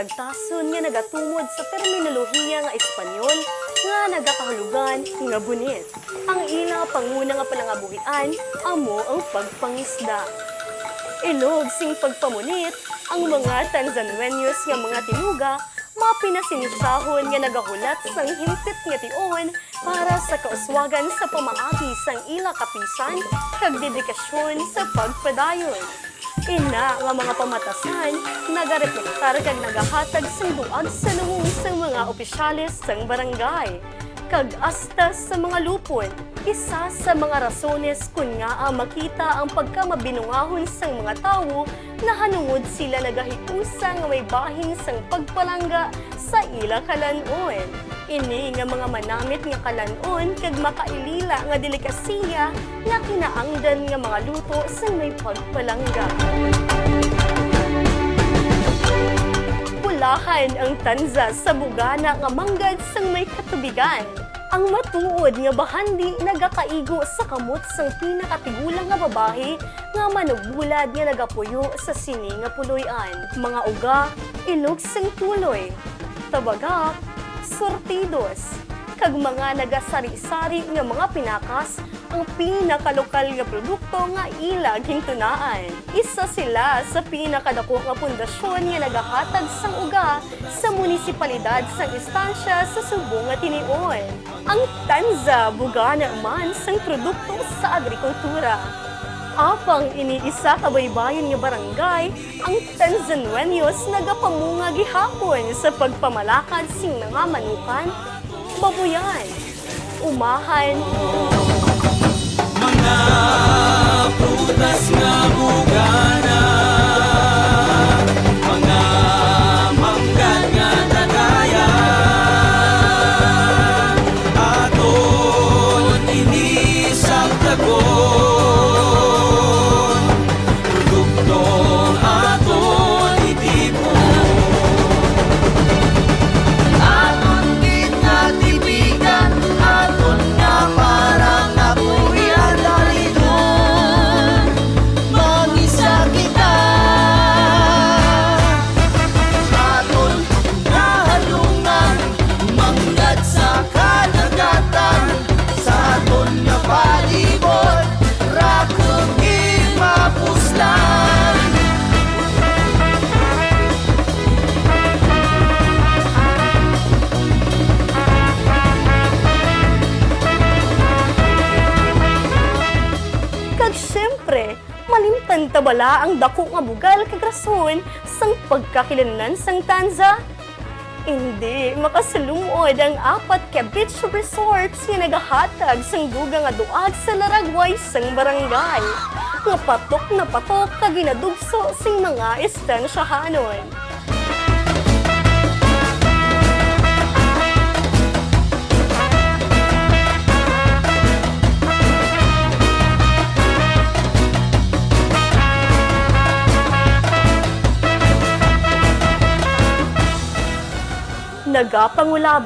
karagtason nga nagatumod sa terminolohiya nga Espanyol nga nagakahulugan nga bunit. Ang ila panguna nga palangabuhian amo ang pagpangisda. Ilog sing pagpamunit ang mga Tanzanueños nga mga tinuga mapinasinisahon nga nagahulat sang himpit nga tion para sa kauswagan sa pamaagi sang ila kapisan kag dedikasyon sa pagpadayon. Ina nga mga pamatasan nagareplementar kag nagahatag sang duag sa lubong sang mga opisyalis sang barangay. Kag hasta sa mga lupon, isa sa mga rasones kun nga makita ang pagkamabinungahon sang mga tawo na hanungod sila nagahiusa nga may bahin sang pagpalangga sa ila kalanon. Ini nga mga manamit nga kalanon kag makailila nga delikasiya na kinaangdan nga mga luto sang may pagpalangga. Pulahan ang tanza sa bugana nga manggad sang may katubigan. Ang matuod nga bahandi nagakaigo sa kamot sang pinakatigulang nga babae nga manugbulad nga nagapuyo sa sini nga puloy-an. Mga uga, ilog sang tuloy, tabagak, sortidos, kag mga nagasari-sari nga mga pinakas ang pinakalokal nga produkto nga ila gintunaan. Isa sila sa pinakadako nga pundasyon nga nagahatag sang uga sa munisipalidad sang istansya sa Subo nga Tinion. Ang tanza bugana man sang produkto sa agrikultura. Apang iniisa ka baybayon nga barangay, ang Tanzanueños nagapamunga gihapon sa pagpamalakad sing mga manukan, babuyan, umahan, mga prutas nga bugana, mga manggad nga dagaya, aton inisang tagon, produktong aton itipon. Aton kinatibigan, aton nga parang napuyan daridon, mangisa kita. Aton nahalungan, manggad sa kalagatan, sa aton nga palibot, rakuging mapuslan. kag syempre, malimtan tabala ang dako nga bugal kag rason sang pagkakilanlan sang tanza. Hindi makasalumod ang 4 ka beach resorts nga nagahatag sang duga nga duag sa Laragway sang barangay. Nga patok na patok kag ginadugso sing mga istensyahanon. Nagapangulab